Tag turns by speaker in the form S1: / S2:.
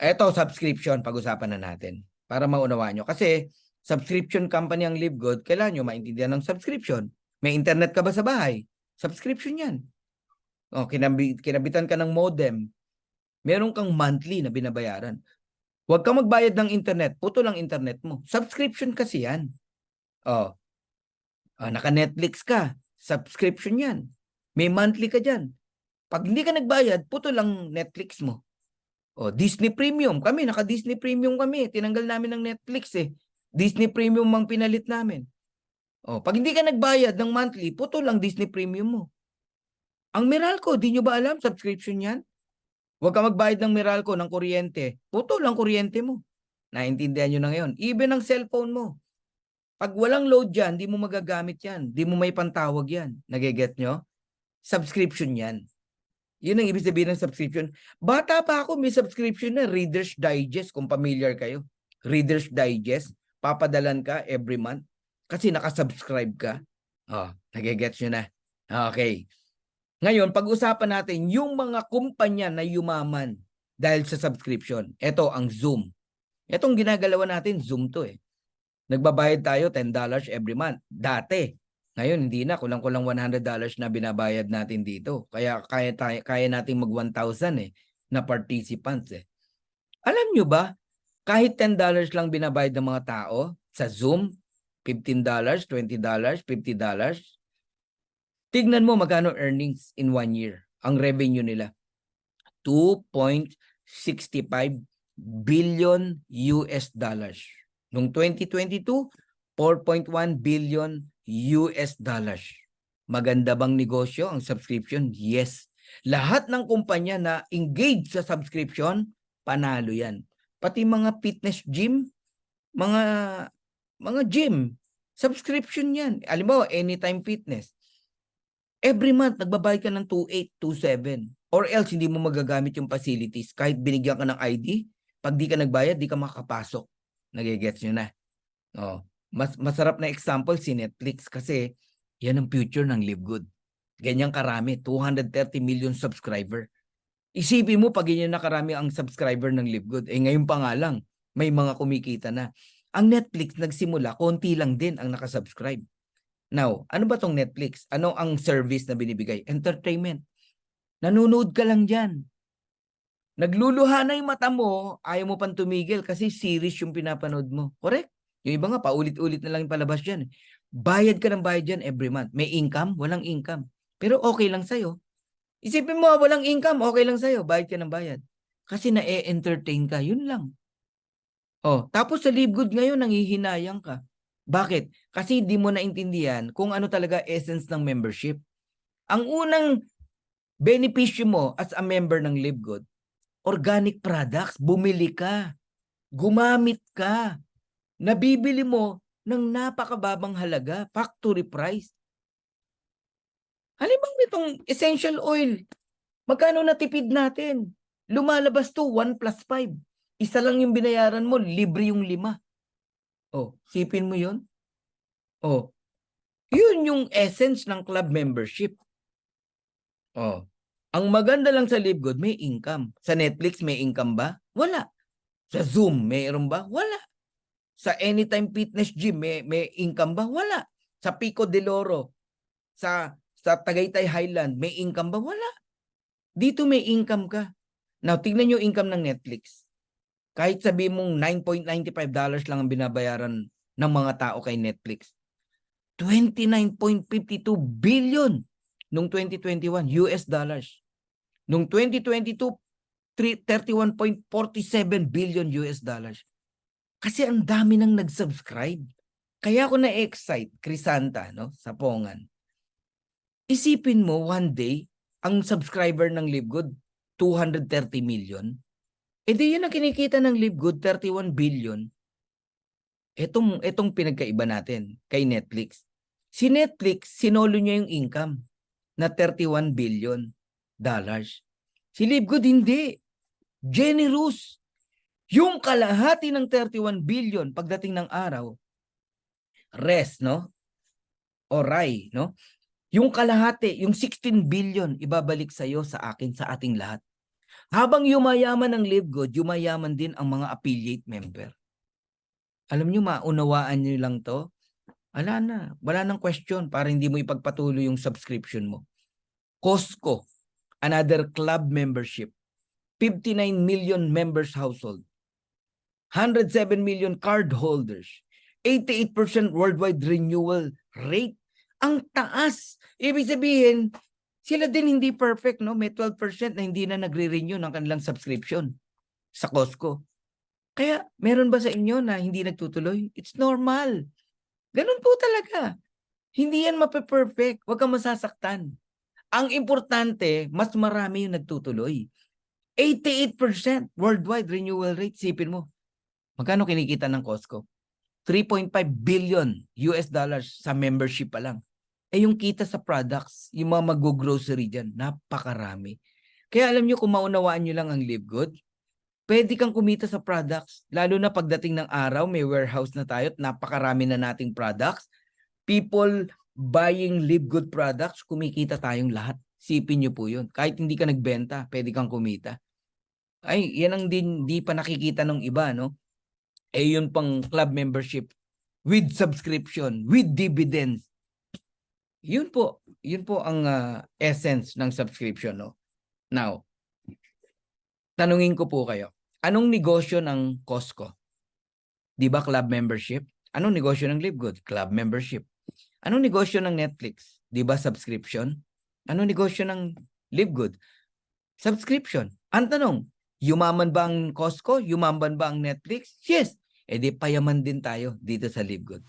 S1: Eto, subscription, pag-usapan na natin para maunawaan nyo. Kasi subscription company ang LiveGood, kailangan nyo maintindihan ng subscription. May internet ka ba sa bahay? Subscription yan. O, kinabitan ka ng modem. Meron kang monthly na binabayaran. Huwag kang magbayad ng internet. Puto lang internet mo. Subscription kasi yan. O, naka-Netflix ka. Subscription yan. May monthly ka dyan. Pag hindi ka nagbayad, puto lang Netflix mo. O, Disney Premium. Kami, naka-Disney Premium kami. Tinanggal namin ng Netflix eh. Disney Premium ang pinalit namin. O, pag hindi ka nagbayad ng monthly, puto lang Disney Premium mo. Ang Meralco, di nyo ba alam? Subscription yan? Huwag ka magbayad ng Meralco ng kuryente. Puto lang kuryente mo. Naintindihan nyo na ngayon. Even ang cellphone mo. Pag walang load dyan, di mo magagamit yan. Di mo may pantawag yan. Nageget nyo? Subscription yan. Yun ang ibig sabihin ng subscription. Bata pa ako, may subscription na Reader's Digest, kung familiar kayo. Reader's Digest, papadalan ka every month kasi nakasubscribe ka. Oh, nagigets nyo na. Okay. Ngayon, pag-usapan natin yung mga kumpanya na yumaman dahil sa subscription. Ito ang Zoom. Itong ginagalawan natin, Zoom to eh. Nagbabayad tayo $10 every month. Dati. Ngayon, hindi na. Kulang-kulang $100 na binabayad natin dito. Kaya kaya nating mag 1,000 eh, na participants eh. Alam nyo ba, kahit $10 lang binabayad ng mga tao sa Zoom, $15, $20, $50, tignan mo magkano earnings in 1 year. Ang revenue nila, 2.65 billion US dollars. Noong 2022, 4.1 billion US dollars. Maganda bang negosyo ang subscription? Yes. Lahat ng kumpanya na engage sa subscription, panalo yan. Pati mga fitness gym, mga gym, subscription yan. Alam mo, Anytime Fitness. Every month, nagbabayad ka ng 2,800, 2,700. Or else, hindi mo magagamit yung facilities. Kahit binigyan ka ng ID, pag di ka nagbayad, di ka makakapasok. Nagigets nyo na. Oh, masarap na example si Netflix kasi yan ang future ng LiveGood. Ganyan karami, 230 million subscriber. Isipin mo pag ganyan na karami ang subscriber ng LiveGood. Eh ngayon pa nga lang, may mga kumikita na. Ang Netflix nagsimula, konti lang din ang nakasubscribe. Now, ano ba tong Netflix? Ano ang service na binibigay? Entertainment. Nanonood ka lang dyan. Nagluluha na yung mata mo, ayaw mo pang tumigil kasi series yung pinapanood mo. Correct? Yung iba nga, paulit-ulit na lang yung palabas dyan. Bayad ka ng bayad dyan every month. May income? Walang income. Pero okay lang sa'yo. Isipin mo, walang income, okay lang sa'yo. Bayad ka ng bayad. Kasi na-entertain ka, yun lang. Oh, tapos sa LiveGood ngayon, nanghihinayang ka. Bakit? Kasi di mo naintindihan kung ano talaga essence ng membership. Ang unang benepisyo mo as a member ng LiveGood, organic products, bumili ka, gumamit ka, nabibili mo ng napakababang halaga, factory price. Halimbawa nitong essential oil, magkano natipid natin? Lumalabas to 1+5. Isa lang yung binayaran mo, libre yung 5. Oh, sipin mo yun? Oh, yun yung essence ng club membership. Oh, ang maganda lang sa LiveGood, may income. Sa Netflix, may income ba? Wala. Sa Zoom, mayroon ba? Wala. Sa Anytime Fitness Gym, may income ba? Wala. Sa Pico de Loro, sa Tagaytay Highland, may income ba? Wala. Dito may income ka. Now, tignan nyo income ng Netflix. Kahit sabi mong $9.95 lang ang binabayaran ng mga tao kay Netflix. 29.52 billion noong 2021 US dollars. Noong 2022, 31.47 billion US dollars. Kasi ang dami nang nag-subscribe. Kaya ako na-excite, Crisanta, no, sa Pongan. Isipin mo, one day, ang subscriber ng LiveGood, 230 million. E di yun ang kinikita ng LiveGood, 31 billion. Etong pinagkaiba natin kay Netflix. Si Netflix, sinolo niya yung income na 31 billion dollars. Si LiveGood hindi. Generous. Yung kalahati ng 31 billion pagdating ng araw, rest, no? O RAI, no? Yung kalahati, yung 16 billion, ibabalik sa'yo, sa akin, sa ating lahat. Habang yumayaman ang LiveGood, yumayaman din ang mga affiliate member. Alam nyo, maunawaan nyo lang to. Wala nang question para hindi mo ipagpatuloy yung subscription mo. Costco, another club membership. 59 million members household. 107 million card holders. 88% worldwide renewal rate. Ang taas. Ibig sabihin, sila din hindi perfect, no? May 12% na hindi na nagre-renew ng kanilang subscription sa Costco. Kaya, meron ba sa inyo na hindi nagtutuloy? It's normal. Ganun po talaga. Hindi yan mape-perfect. Huwag kang masasaktan. Ang importante, mas marami yung nagtutuloy. 88% worldwide renewal rate. Sipin mo. Magkano kinikita ng Costco? 3.5 billion US dollars sa membership pa lang. Yung kita sa products, yung mga mag-grocery dyan, napakarami. Kaya alam nyo, kung maunawaan nyo lang ang LiveGood, pwede kang kumita sa products. Lalo na pagdating ng araw, may warehouse na tayo at napakarami na nating products. People buying LiveGood products, kumikita tayong lahat. Sipin nyo po yun. Kahit hindi ka nagbenta, pwede kang kumita. Yan ang di pa nakikita ng iba, no? Yun pang club membership with subscription, with dividends. Yun po ang essence ng subscription, no? Now, tanungin ko po kayo. Anong negosyo ng Costco? Di ba club membership? Anong negosyo ng LiveGood? Club membership. Anong negosyo ng Netflix? Di ba subscription? Anong negosyo ng LiveGood? Subscription. Ang tanong, yumaman ba ang Costco? Yumaman ba ang Netflix? Yes. Di payaman din tayo dito sa LiveGood.